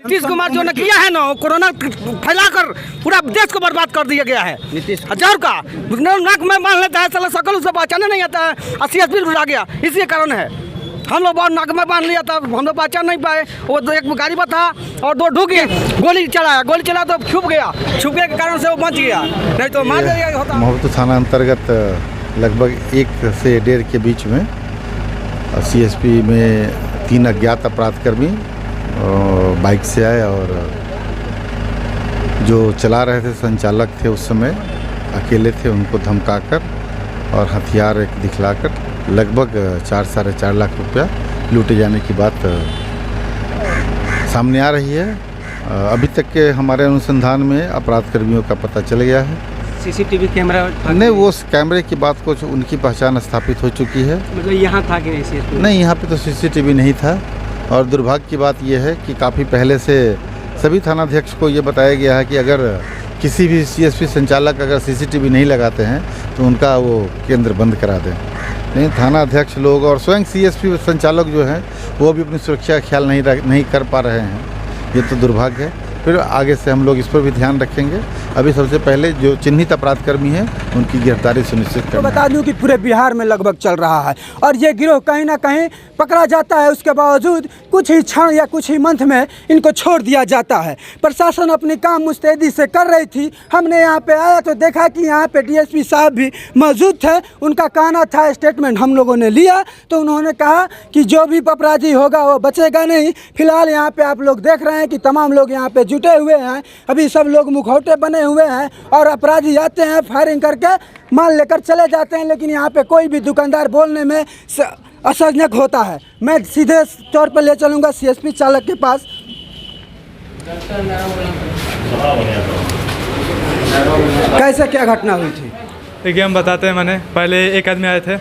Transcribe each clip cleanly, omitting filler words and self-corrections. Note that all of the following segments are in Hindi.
नीतीश कुमार जो ने किया है ना, कोरोना फैलाकर पूरा देश को बर्बाद कर दिया गया है। नीतीश हजार का नाक में मान लेता है, साला शकल उसे पहचाने नहीं आता है, 80 उड़ा गया। इसी कारण है हम लोग बहुत नाक में बांध लिया था, हम लोग पहचान नहीं पाए। वो एक गाड़ी पर था और दो ढूक गए, गोली चला तो छुप गए के कारण से वो बच गया, नहीं तो मार दिया होता। मोहब्बत थाना अंतर्गत लगभग 1 से 1.5 के बीच में CSP में 3 अज्ञात अपराधकर्मी बाइक से आए और जो चला रहे थे संचालक थे उस समय अकेले थे, उनको धमकाकर और हथियार एक दिखलाकर लगभग 4 साढ़े 4 लाख रुपया लूटे जाने की बात सामने आ रही है। अभी तक के हमारे अनुसंधान में अपराधकर्मियों का पता चल गया है। CCTV कैमरा नहीं, वो कैमरे की बात कुछ उनकी पहचान स्थापित हो चुकी है। मतलब यहाँ था कि नहीं CSP? नहीं, यहाँ पे तो CCTV नहीं था। और दुर्भाग्य की बात यह है कि काफ़ी पहले से सभी थानाध्यक्ष को ये बताया गया है कि अगर किसी भी CSP संचालक अगर CCTV नहीं लगाते हैं तो उनका वो केंद्र बंद करा दें। नहीं, थाना अध्यक्ष लोग और स्वयं CSP संचालक जो हैं वो भी अपनी सुरक्षा का ख्याल नहीं कर पा रहे हैं। ये तो दुर्भाग्य है। फिर आगे से हम लोग इस पर भी ध्यान रखेंगे। अभी सबसे पहले जो चिन्हित अपराधकर्मी हैं उनकी गिरफ्तारी सुनिश्चित करना। तो बता दूं कि पूरे बिहार में लगभग चल रहा है और ये गिरोह कहीं ना कहीं पकड़ा जाता है, उसके बावजूद कुछ ही क्षण या कुछ ही मंथ में इनको छोड़ दिया जाता है। प्रशासन अपनी काम मुस्तैदी से कर रही थी। हमने यहाँ पे आया तो देखा कि यहाँ पे DSP साहब भी मौजूद थे। उनका कहना था, स्टेटमेंट हम लोगों ने लिया तो उन्होंने कहा कि जो भी अपराधी होगा वो बचेगा नहीं। फिलहाल यहाँ पे आप लोग देख रहे हैं कि तमाम लोग यहाँ पे जुटे हुए हैं। अभी सब लोग मुखौटे बने हुए हैं और अपराधी आते हैं, फायरिंग करके माल लेकर चले जाते हैं। लेकिन यहाँ पे कोई भी दुकानदार बोलने में असहजनक होता है। मैं सीधे तौर पर ले चलूँगा CSP चालक के पास। कैसे क्या घटना हुई थी? देखिए, हम बताते हैं। मैंने पहले एक आदमी आए थे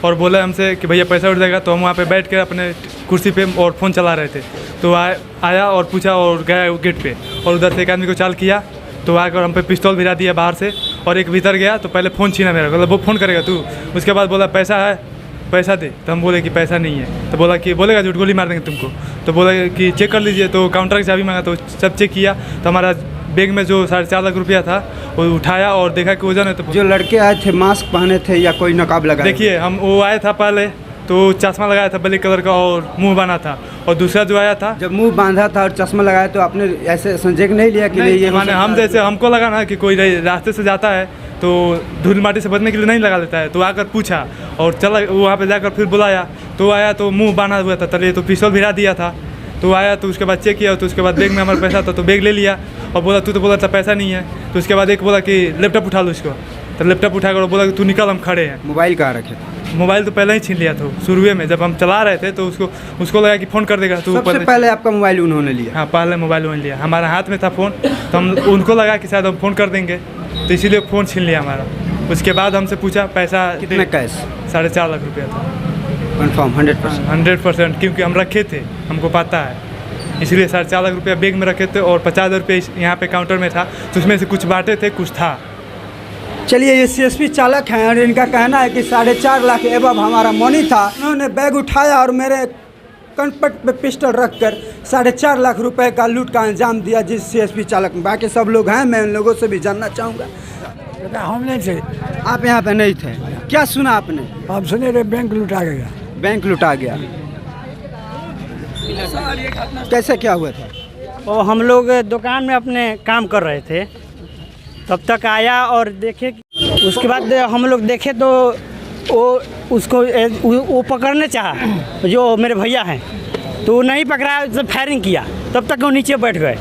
और बोला हमसे कि भैया पैसा उठ जाएगा, तो हम वहाँ पे बैठ कर अपने कुर्सी पे और फ़ोन चला रहे थे। तो आया और पूछा और गया गेट पे और उधर से एक आदमी को चाल किया तो आकर हम पे पिस्तौल भिरा दिया बाहर से और एक भीतर गया तो पहले फ़ोन छीना मेरा, मतलब वो फ़ोन करेगा तू। उसके बाद बोला पैसा है, पैसा दे। तो हम बोले कि पैसा नहीं है। तो बोला कि बोलेगा झूठ, गोली मार देंगे तुमको। तो बोला कि चेक कर लीजिए। तो काउंटर की चाबी मांगा तो सब चेक किया तो हमारा बैग में जो 4.5 लाख रुपया था वो उठाया और देखा कि वजन है। तो जो लड़के आए थे मास्क पहने थे या कोई नकाब लगा? देखिए, हम वो आया था पहले तो चश्मा लगाया था ब्लैक कलर का और मुंह बांधा था, और दूसरा जो आया था जब मुंह बांधा था और चश्मा लगाया तो आपने ऐसे संदेह नहीं लिया कि नहीं ये माने हम जैसे हमको लगा ना कि कोई रास्ते से जाता है तो धूल माटी से बचने के लिए नहीं लगा लेता है। तो आकर पूछा और चला वहाँ पे जाकर फिर बुलाया तो आया तो मुंह बांधा हुआ था तले, तो पिस्तौल भिरा दिया था। तो आया तो उसके बाद चेक किया तो उसके बाद बैग में हमारा पैसा था तो बैग ले लिया और बोला तू तो बोला था पैसा नहीं है। तो उसके बाद एक बोला कि लैपटॉप उठा लो उसको, तो लैपटॉप उठाकर बोला कि तू निकल, हम खड़े हैं। मोबाइल कहाँ रखे थे? मोबाइल तो पहले ही छीन लिया था शुरुए में, जब हम चला रहे थे तो उसको लगा कि फ़ोन कर देगा। तो सबसे पहले आपका मोबाइल उन्होंने लिया? हाँ, पहले मोबाइल उन्होंने लिया। हमारा हाथ में था फ़ोन तो हम उनको लगा कि शायद हम फ़ोन कर देंगे तो इसीलिए फ़ोन छीन लिया हमारा। उसके बाद हमसे पूछा पैसा कितना? कैश 4.5 लाख रुपया था। कन्फर्म 100%? क्योंकि हम रखे थे, हमको पता है, इसलिए 4.5 लाख रुपया बैग में रखे थे और 50,000 रुपये यहाँ पे काउंटर में था। तो उसमें से कुछ बांटे थे, कुछ था। चलिए, ये CSP चालक हैं और इनका कहना है कि 4.5 लाख एबव हमारा मनी था। उन्होंने बैग उठाया और मेरे कनपट पे पिस्टल रखकर 4.5 लाख रुपए का लूट का अंजाम दिया जिस CSP चालक में। बाकी सब लोग हैं, मैं उन लोगों से भी जानना चाहूँगा। हम नहीं थे। आप यहाँ पे नहीं थे, क्या सुना आपने? आप सुने थे बैंक लुटा गया। बैंक लुटा गया, कैसे क्या हुआ था? और हम लोग दुकान में अपने काम कर रहे थे, तब तक आया और देखे। उसके बाद हम लोग देखे तो वो पकड़ने चाहा, जो मेरे भैया हैं, तो वो नहीं पकड़ा, उससे फायरिंग किया। तब तक वो नीचे बैठ गए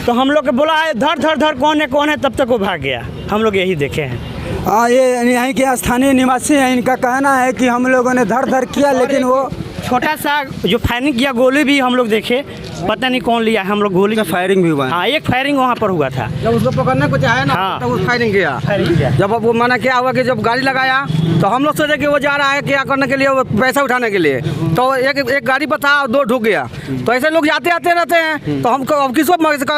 तो हम लोग को बोला धर कौन है, तब तक वो भाग गया। हम लोग यही देखे हैं। हाँ, ये यहीं के स्थानीय निवासी हैं। इनका कहना है कि हम लोगों ने धर किया, लेकिन वो छोटा सा जो फायरिंग किया, गोली भी हम लोग देखे, पता नहीं कौन लिया है। हम लोग गोली फायरिंग भी हुआ? हाँ, एक फायरिंग वहाँ पर हुआ था। जब उसको पकड़ने को चाहे ना, हाँ, तो वो फायरिंग किया। जब वो माना क्या हुआ कि जब गाड़ी लगाया तो हम लोग सोचे कि वो जा रहा है क्या करने के लिए, वो पैसा उठाने के लिए। तो एक गाड़ी पर था और 2 ढुक गया। तो ऐसे लोग आते रहते हैं तो हमको अब किसको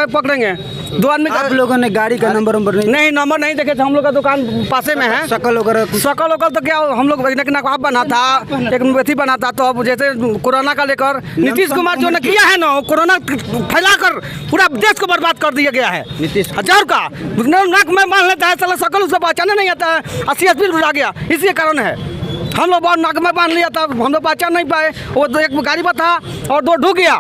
पकड़ेंगे? दो आदमी आप लोगों ने गाड़ी का नंबर वंबर नहीं नंबर नहीं देखे थे, हम लोग का दुकान पासे में है। शकल वगैरह सकल वकल तो क्या हम लोग नकवाब बना था, एक अथी बना था। तो अब जैसे कोरोना का लेकर नीतीश कुमार जो ने किया है ना, कोरोना फैलाकर पूरा देश को बर्बाद कर दिया गया है। नीतीश हजार का नाक में मान लेता है, साला सकल उससे पहचाने नहीं आता है, CSP उड़ा गया, इसी कारण है। हम लोग बहुत नाक में बांध लिया था, हम लोग पहचान नहीं पाए। वो दो एक गाड़ी पर था और दो ढुक गया,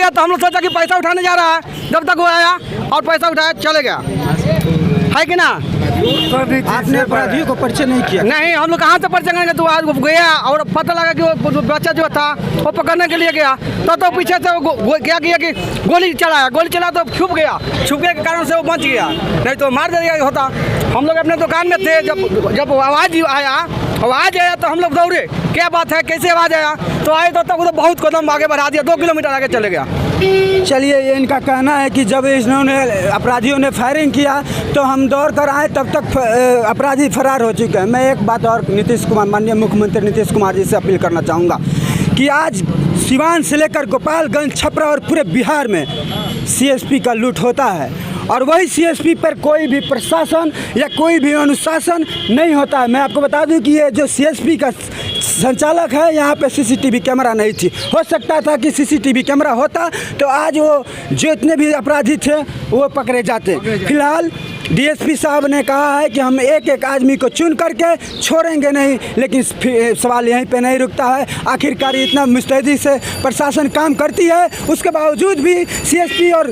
तो हम लोग सोचा कि पैसा उठाने जा रहा है। जब तक वो आया और पैसा उठाया चले गया, है कि ना। आपने अपराधियों को परिचय नहीं किया? नहीं, हम लोग कहाँ से परिचय करेंगे। तो आज गया और पता लगा कि वो बच्चा जो था वो पकड़ने के लिए गया, तो पीछे से वो क्या किया कि गोली चलाया तो छुप गया, छुपने के कारण से वो बच गया, नहीं तो मार दिया होता। हम लोग अपने दुकान में थे, जब आवाज़ आया तो हम लोग दौड़े, क्या बात है, कैसे आवाज़ आया, तो आए तो तब तो बहुत कदम आगे बढ़ा दिया, 2 किलोमीटर आगे चले गया। चलिए, ये इनका कहना है कि जब इन्होंने अपराधियों ने फायरिंग किया तो हम दौड़ कर आए, तब तक अपराधी फरार हो चुके हैं। मैं एक बात और नीतीश कुमार, माननीय मुख्यमंत्री नीतीश कुमार जी से अपील करना चाहूँगा कि आज सिवान से लेकर गोपालगंज, छपरा और पूरे बिहार में CSP का लूट होता है, और वही CSP पर कोई भी प्रशासन या कोई भी अनुशासन नहीं होता है। मैं आपको बता दूं कि ये जो CSP का संचालक है, यहाँ पे CCTV कैमरा नहीं थी। हो सकता था कि CCTV कैमरा होता तो आज वो जितने भी अपराधी थे वो पकड़े जाते। फिलहाल DSP साहब ने कहा है कि हम एक एक आदमी को चुन करके छोड़ेंगे नहीं, लेकिन सवाल यहीं पे नहीं रुकता है। आखिरकार इतना मुस्तैदी से प्रशासन काम करती है, उसके बावजूद भी CSP और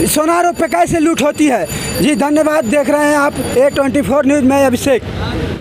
सोनारों पे कैसे लूट होती है। जी धन्यवाद। देख रहे हैं आप A24 न्यूज़ में अभिषेक।